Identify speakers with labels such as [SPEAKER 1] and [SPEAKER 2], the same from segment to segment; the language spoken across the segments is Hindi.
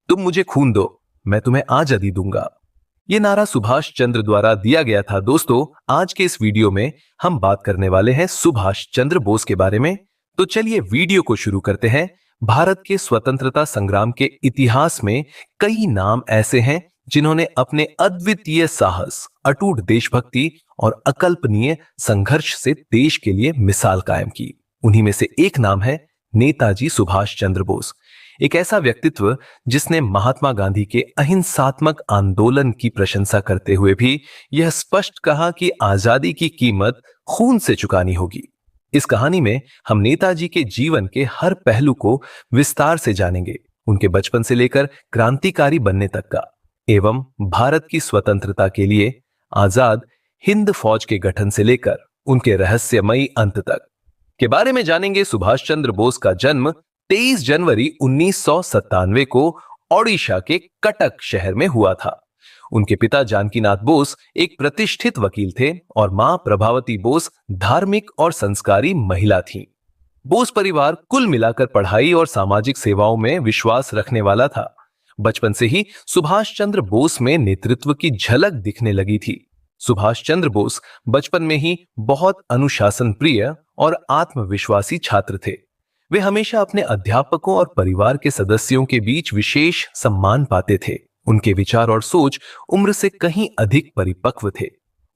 [SPEAKER 1] तुम मुझे खून दो, मैं तुम्हें आजादी दूंगा। ये नारा सुभाष चंद्र द्वारा दिया गया था। दोस्तों, आज के इस वीडियो में हम बात करने वाले हैं सुभाष चंद्र बोस के बारे में। तो चलिए वीडियो को शुरू करते हैं। भारत के स्वतंत्रता संग्राम के इतिहास में कई नाम ऐसे हैं जिन्होंने अपने अद्वितीय साहस, अटूट देशभक्ति और अकल्पनीय संघर्ष से देश के लिए मिसाल कायम की। उन्हीं में से एक नाम है नेताजी सुभाष चंद्र बोस। एक ऐसा व्यक्तित्व जिसने महात्मा गांधी के अहिंसात्मक आंदोलन की प्रशंसा करते हुए भी यह स्पष्ट कहा कि आजादी की कीमत खून से चुकानी होगी। इस कहानी में हम नेताजी के जीवन के हर पहलू को विस्तार से जानेंगे, उनके बचपन से लेकर क्रांतिकारी बनने तक का, एवं भारत की स्वतंत्रता के लिए आजाद हिंद फौज के गठन से लेकर उनके रहस्यमयी अंत तक के बारे में जानेंगे। सुभाष चंद्र बोस का जन्म 23 जनवरी 1997 को ओडिशा के कटक शहर में हुआ था। उनके पिता जानकीनाथ बोस एक प्रतिष्ठित वकील थे और मां प्रभावती बोस धार्मिक और संस्कारी महिला थीं। बोस परिवार कुल मिलाकर पढ़ाई और सामाजिक सेवाओं में विश्वास रखने वाला था। बचपन से ही सुभाष चंद्र बोस में नेतृत्व की झलक दिखने लगी थी। सुभाष चंद्र बोस बचपन में ही बहुत अनुशासन प्रिय और आत्मविश्वासी छात्र थे। वे हमेशा अपने अध्यापकों और परिवार के सदस्यों के बीच विशेष सम्मान पाते थे। उनके विचार और सोच उम्र से कहीं अधिक परिपक्व थे।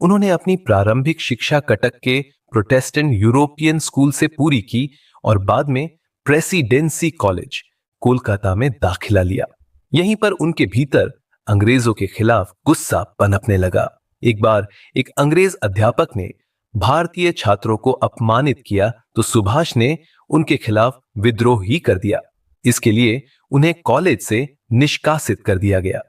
[SPEAKER 1] उन्होंने अपनी प्रारंभिक शिक्षा कटक के प्रोटेस्टेंट यूरोपियन स्कूल से पूरी की और बाद में प्रेसिडेंसी कॉलेज कोलकाता में दाखिला लिया। यहीं पर उनके भीतर अंग्रेजों के खिलाफ गुस्सा पनपने लगा। एक बार एक अंग्रेज अध्यापक ने भारतीय छात्रों को अपमानित किया तो सुभाष ने उनके खिलाफ विद्रोह ही कर दिया। इसके लिए उन्हें कॉलेज से निष्कासित कर दिया गया।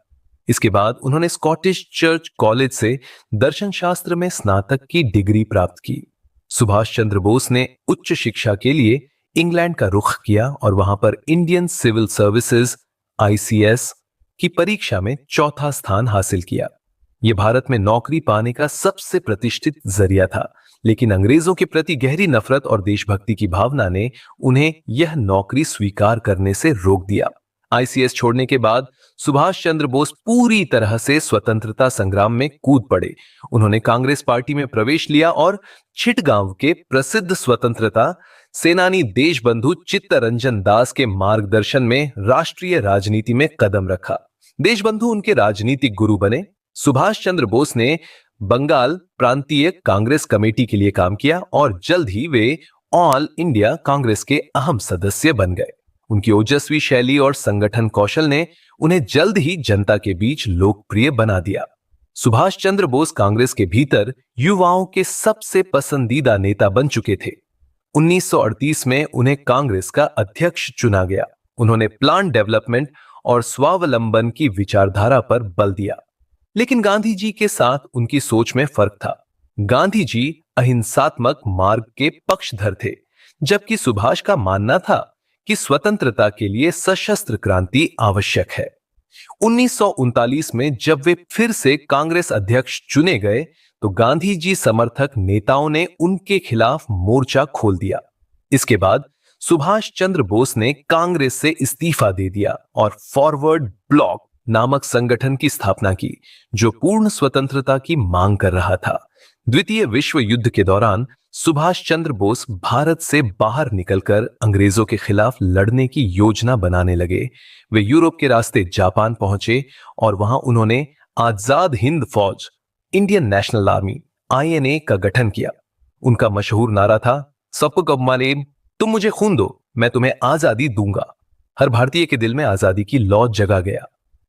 [SPEAKER 1] इसके बाद उन्होंने स्कॉटिश चर्च कॉलेज से दर्शन शास्त्र में स्नातक की डिग्री प्राप्त की। सुभाष चंद्र बोस ने उच्च शिक्षा के लिए इंग्लैंड का रुख किया और वहां पर इंडियन सिविल सर्विसेज ICS की परीक्षा में चौथा स्थान हासिल किया। यह भारत में नौकरी पाने का सबसे प्रतिष्ठित जरिया था, लेकिन अंग्रेजों के प्रति गहरी नफरत और देशभक्ति की भावना ने उन्हें यह नौकरी स्वीकार करने से रोक दिया। ICS छोड़ने के बाद सुभाष चंद्र बोस पूरी तरह से स्वतंत्रता संग्राम में कूद पड़े। उन्होंने कांग्रेस पार्टी में प्रवेश लिया और चिटगांव के प्रसिद्ध स्वतंत्रता सेनानी देशबंधु चित्तरंजन दास के मार्गदर्शन में राष्ट्रीय राजनीति में कदम रखा। देशबंधु उनके राजनीतिक गुरु बने। सुभाष चंद्र बोस ने बंगाल प्रांतीय कांग्रेस कमेटी के लिए काम किया और जल्द ही वे ऑल इंडिया कांग्रेस के अहम सदस्य बन गए। उनकी ओजस्वी शैली और संगठन कौशल ने उन्हें जल्द ही जनता के बीच लोकप्रिय बना दिया। सुभाष चंद्र बोस कांग्रेस के भीतर युवाओं के सबसे पसंदीदा नेता बन चुके थे। 1938 में उन्हें कांग्रेस का अध्यक्ष चुना गया। उन्होंने प्लान डेवलपमेंट और स्वावलंबन की विचारधारा पर बल दिया, लेकिन गांधी जी के साथ उनकी सोच में फर्क था। गांधी जी अहिंसात्मक मार्ग के पक्षधर थे, जबकि सुभाष का मानना था कि स्वतंत्रता के लिए सशस्त्र क्रांति आवश्यक है। 1939 में जब वे फिर से कांग्रेस अध्यक्ष चुने गए तो गांधी जी समर्थक नेताओं ने उनके खिलाफ मोर्चा खोल दिया। इसके बाद सुभाष चंद्र बोस ने कांग्रेस से इस्तीफा दे दिया और फॉरवर्ड ब्लॉक नामक संगठन की स्थापना की, जो पूर्ण स्वतंत्रता की मांग कर रहा था। द्वितीय विश्व युद्ध के दौरान सुभाष चंद्र बोस भारत से बाहर निकलकर अंग्रेजों के खिलाफ लड़ने की योजना बनाने लगे। वे यूरोप के रास्ते जापान पहुंचे और वहां उन्होंने आजाद हिंद फौज, इंडियन नेशनल आर्मी INA का गठन किया। उनका मशहूर नारा था, सबको मालेम, तुम मुझे खून दो, मैं तुम्हें आजादी दूंगा। हर भारतीय के दिल में आजादी की लौ जगा गया।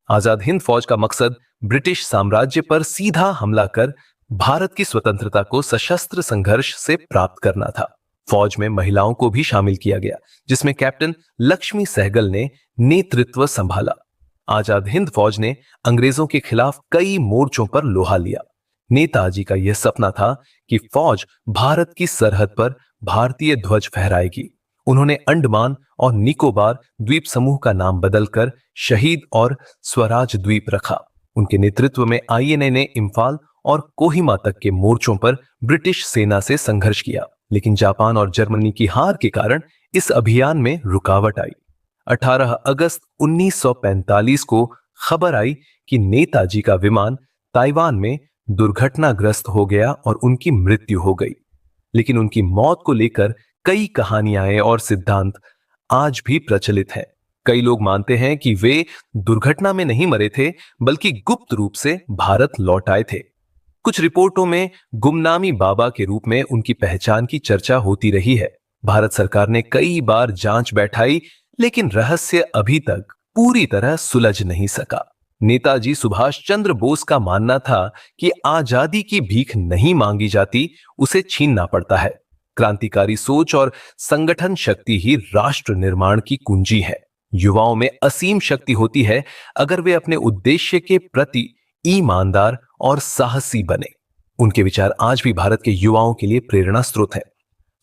[SPEAKER 1] आजाद हिंद फौज का मकसद ब्रिटिश साम्राज्य पर सीधा हमला कर भारत की स्वतंत्रता को सशस्त्र संघर्ष से प्राप्त करना था। फौज में महिलाओं को भी शामिल किया गया, जिसमें कैप्टन लक्ष्मी सहगल ने नेतृत्व संभाला। आजाद हिंद फौज ने अंग्रेजों के खिलाफ कई मोर्चों पर लोहा लिया। नेताजी का यह सपना था कि फौज भारत की सरहद पर भारतीय ध्वज फहराएगी। उन्होंने अंडमान और निकोबार द्वीप समूह का नाम बदलकर शहीद और स्वराज द्वीप रखा। उनके नेतृत्व में INA ने इम्फाल और कोहिमा तक के मोर्चों पर ब्रिटिश सेना से संघर्ष किया, लेकिन जापान और जर्मनी की हार के कारण इस अभियान में रुकावट आई। 18 अगस्त 1945 को खबर आई कि नेताजी का विमान ताइवान में दुर्घटनाग्रस्त हो गया और उनकी मृत्यु हो गई। लेकिन उनकी मौत को लेकर कई कहानियां और सिद्धांत आज भी प्रचलित हैं। कई लोग मानते हैं कि वे दुर्घटना में नहीं मरे थे, बल्कि गुप्त रूप से भारत लौट आए थे। कुछ रिपोर्टों में गुमनामी बाबा के रूप में उनकी पहचान की चर्चा होती रही है। भारत सरकार ने कई बार जांच बैठाई, लेकिन रहस्य अभी तक पूरी तरह सुलझ नहीं सका। नेताजी सुभाष चंद्र बोस का मानना था कि आजादी की भीख नहीं मांगी जाती, उसे छीनना पड़ता है। क्रांतिकारी सोच और संगठन शक्ति ही राष्ट्र निर्माण की कुंजी है। युवाओं में असीम शक्ति होती है अगर वे अपने उद्देश्य के प्रति ईमानदार और साहसी बने। उनके विचार आज भी भारत के युवाओं के लिए प्रेरणा स्रोत है।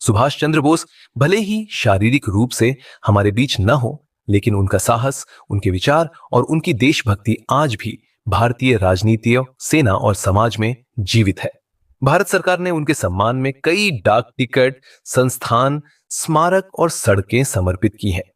[SPEAKER 1] सुभाष चंद्र बोस भले ही शारीरिक रूप से हमारे बीच न हो, लेकिन उनका साहस, उनके विचार और उनकी देशभक्ति आज भी भारतीय राजनीति, सेना और समाज में जीवित है। भारत सरकार ने उनके सम्मान में कई डाक टिकट, संस्थान, स्मारक और सड़कें समर्पित की हैं।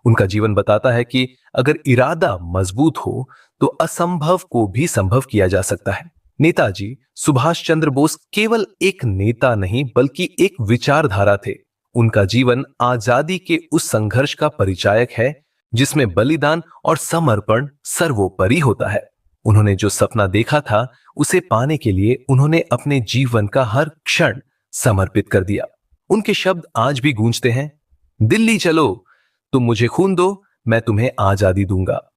[SPEAKER 1] उनका जीवन बताता है कि अगर इरादा मजबूत हो तो असंभव को भी संभव किया जा सकता है। नेताजी सुभाष चंद्र बोस केवल एक नेता नहीं, बल्कि एक विचारधारा थे। उनका जीवन आजादी के उस संघर्ष का परिचायक है जिसमें बलिदान और समर्पण सर्वोपरि होता है। उन्होंने जो सपना देखा था, उसे पाने के लिए उन्होंने अपने जीवन का हर क्षण समर्पित कर दिया। उनके शब्द आज भी गूंजते हैं, दिल्ली चलो, तुम मुझे खून दो, मैं तुम्हें आजादी दूंगा।